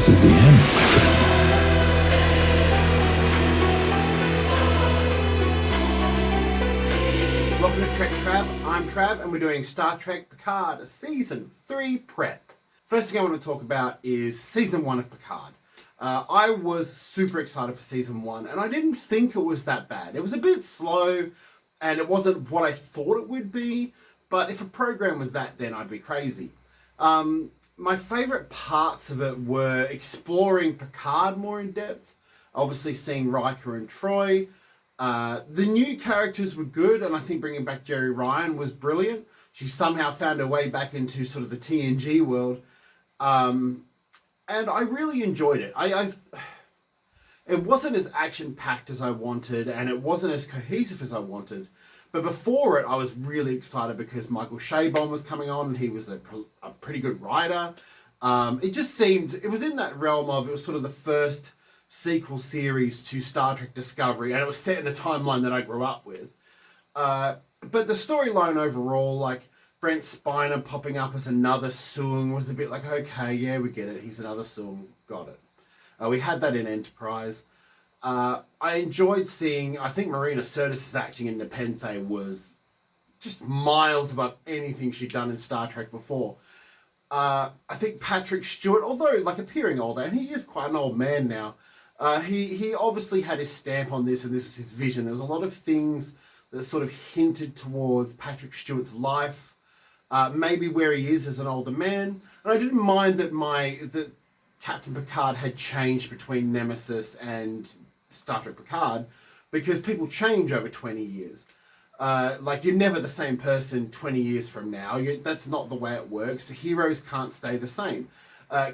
This is the end, my friend. Welcome to Trek Trav. I'm Trav, and we're doing Star Trek Picard Season 3 prep. First thing I want to talk about is Season 1 of Picard. I was super excited for Season 1, and I didn't think it was that bad. It was a bit slow, and it wasn't what I thought it would be, but if a program was that, then I'd be crazy. My favourite parts of it were exploring Picard more in depth, obviously seeing Riker and Troy. The new characters were good, and I think bringing back Jerry Ryan was brilliant. She somehow found her way back into sort of the TNG world. And I really enjoyed it. It wasn't as action-packed as I wanted, and it wasn't as cohesive as I wanted. But before it, I was really excited because Michael Chabon was coming on, and he was a pretty good writer. It just seemed, it was in that realm of, it was sort of the first sequel series to Star Trek Discovery, and it was set in a timeline that I grew up with. But the storyline overall, like Brent Spiner popping up as another Soong, was a bit like, okay, yeah, we get it. He's another Soong. Got it. We had that in Enterprise. I enjoyed seeing, I think Marina Sirtis' acting in Nepenthe was just miles above anything she'd done in Star Trek before. I think Patrick Stewart, although like appearing older, and he is quite an old man now, he obviously had his stamp on this, and this was his vision. There was a lot of things that sort of hinted towards Patrick Stewart's life, maybe where he is as an older man. And I didn't mind that Captain Picard had changed between Nemesis and Star Trek Picard, because people change over 20 years. Like, you're never the same person 20 years from now. That's not the way it works. Heroes can't stay the same.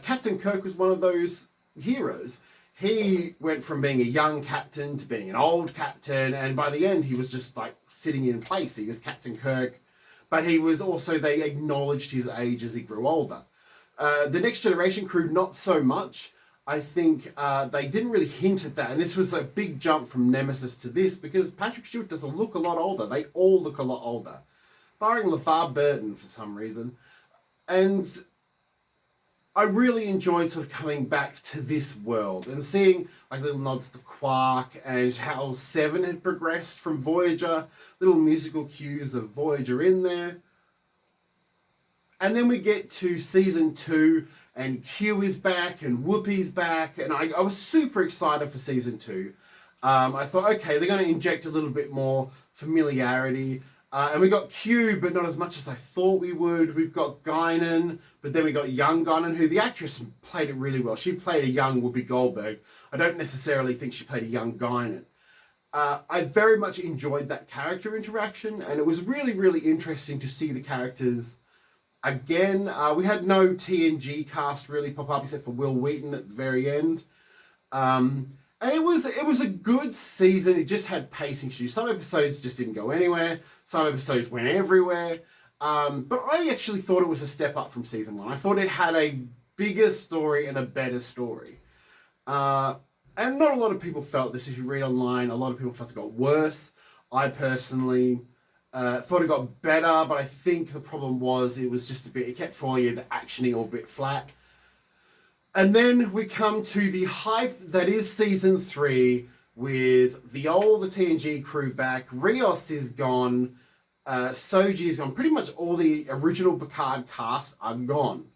Captain Kirk was one of those heroes. He went from being a young captain to being an old captain, and by the end he was just like sitting in place. He was Captain Kirk, but he was also, they acknowledged his age as he grew older. The Next Generation crew, not so much. I think they didn't really hint at that, and this was a big jump from Nemesis to this, because Patrick Stewart doesn't look a lot older. They all look a lot older, barring LeVar Burton for some reason. And I really enjoyed sort of coming back to this world and seeing like little nods to Quark and how Seven had progressed from Voyager, little musical cues of Voyager in there. And then we get to Season 2, and Q is back, and Whoopi's back, and I was super excited for Season 2. I thought, okay, they're going to inject a little bit more familiarity. And we got Q, but not as much as I thought we would. We've got Guinan, but then we got young Guinan, who the actress played it really well. She played a young Whoopi Goldberg. I don't necessarily think she played a young Guinan. I very much enjoyed that character interaction, and it was really, really interesting to see the characters again. We had no TNG cast really pop up except for Will Wheaton at the very end. And it was a good season. It just had pacing issues. Some episodes just didn't go anywhere. Some episodes went everywhere. But I actually thought it was a step up from Season 1. I thought it had a bigger story and a better story. And not a lot of people felt this. If you read online, a lot of people felt it got worse. I personally thought it got better, but I think the problem was it was just a bit, it kept falling either actiony or a bit flat. And then we come to the hype that is Season 3 with the TNG crew back. Rios is gone. Soji is gone. Pretty much all the original Picard cast are gone.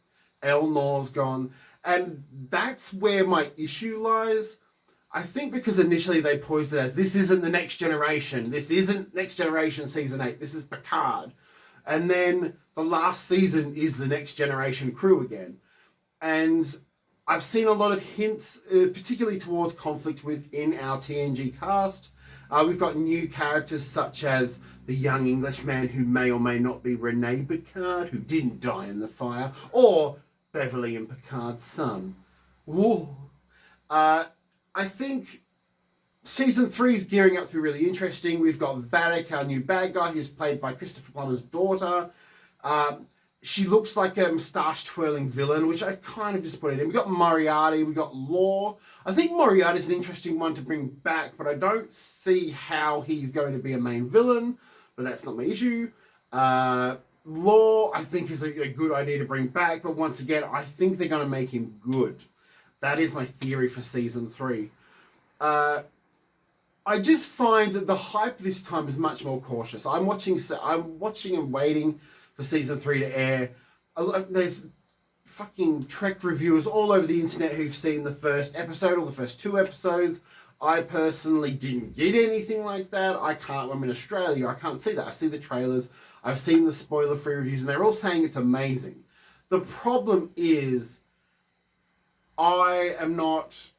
Elnor's gone. And that's where my issue lies. I think because initially they posed it as, this isn't the Next Generation. This isn't Next Generation Season 8. This is Picard. And then the last season is the Next Generation crew again. And I've seen a lot of hints, particularly towards conflict within our TNG cast. We've got new characters such as the young Englishman who may or may not be Rene Picard, who didn't die in the fire, or Beverly and Picard's son. Whoa. I think Season 3 is gearing up to be really interesting. We've got Varric, our new bad guy, who's played by Christopher Plummer's daughter. She looks like a moustache-twirling villain, which I kind of just put it in. We've got Moriarty, we've got Law. I think Moriarty's an interesting one to bring back, but I don't see how he's going to be a main villain, but that's not my issue. Law, I think, is a good idea to bring back, but once again, I think they're going to make him good. That is my theory for season 3. I just find that the hype this time is much more cautious. I'm watching and waiting for season 3 to air. There's fucking Trek reviewers all over the internet who've seen the first episode or the first 2 episodes. I personally didn't get anything like that. I'm in Australia, I can't see that. I see the trailers, I've seen the spoiler-free reviews, and they're all saying it's amazing. The problem is, I'm not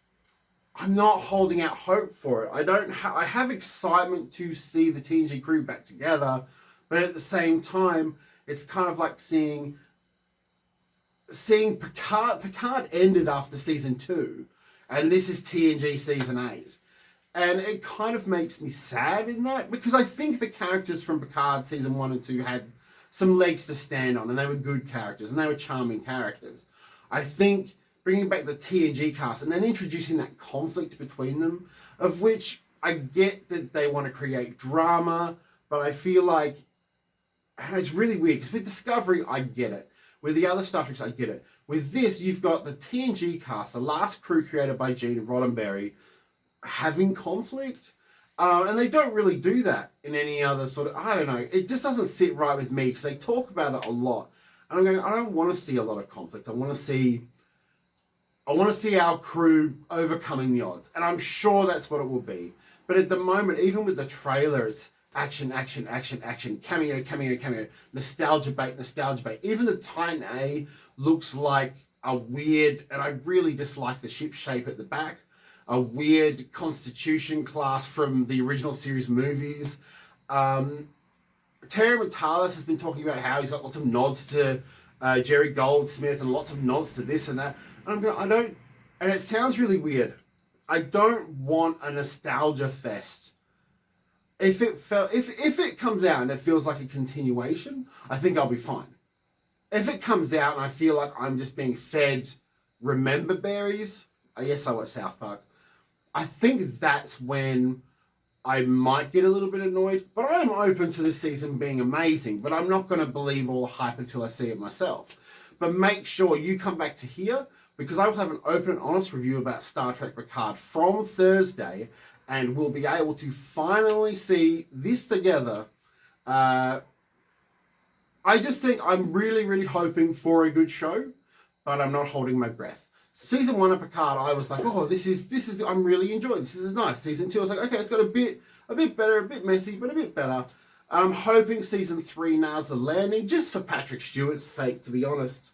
holding out hope for it. I have excitement to see the TNG crew back together, but at the same time, it's kind of like seeing Picard ended after season 2, and this is TNG season 8. And it kind of makes me sad in that, because I think the characters from Picard season 1 and 2 had some legs to stand on, and they were good characters, and they were charming characters. I think bringing back the TNG cast and then introducing that conflict between them, of which I get that they want to create drama, but I feel like, and it's really weird, because with Discovery, I get it. With the other Star Treks, I get it. With this, you've got the TNG cast, the last crew created by Gene Roddenberry, having conflict. And they don't really do that in any other sort of, I don't know, it just doesn't sit right with me, because they talk about it a lot. And I'm going, I don't want to see a lot of conflict. I want to see our crew overcoming the odds. And I'm sure that's what it will be. But at the moment, even with the trailer, it's action, action, action, action, cameo, cameo, cameo, nostalgia bait, nostalgia bait. Even the Titan A looks like a weird, and I really dislike the ship shape at the back, a weird Constitution class from the original series movies. Terry Matalas has been talking about how he's got lots of nods to Jerry Goldsmith and lots of nods to this and that. And and it sounds really weird. I don't want a nostalgia fest. If it comes out and it feels like a continuation, I think I'll be fine. If it comes out and I feel like I'm just being fed remember berries, yes, I watch South Park, I think that's when I might get a little bit annoyed. But I am open to this season being amazing, but I'm not going to believe all the hype until I see it myself. But make sure you come back to here, because I will have an open and honest review about Star Trek Picard from Thursday, and we'll be able to finally see this together. I just think I'm really, really hoping for a good show, but I'm not holding my breath. Season 1 of Picard, I was like, oh, this is, I'm really enjoying this. This is nice. Season 2, I was like, okay, it's got a bit better, a bit messy, but a bit better. I'm hoping season 3 nails the landing, just for Patrick Stewart's sake, to be honest.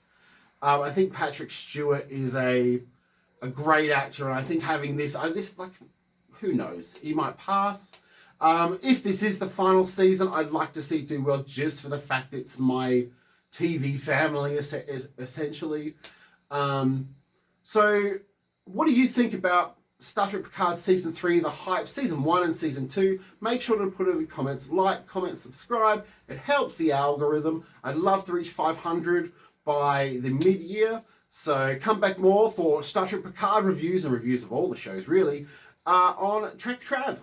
I think Patrick Stewart is a great actor, and I think having this, like, who knows? He might pass. If this is the final season, I'd like to see it do well, just for the fact it's my TV family, essentially. So, what do you think about Star Trek Picard Season 3, the hype, Season 1 and Season 2? Make sure to put it in the comments. Like, comment, subscribe. It helps the algorithm. I'd love to reach 500 by the mid-year. So, come back more for Star Trek Picard reviews and reviews of all the shows, really, on Trek Trav.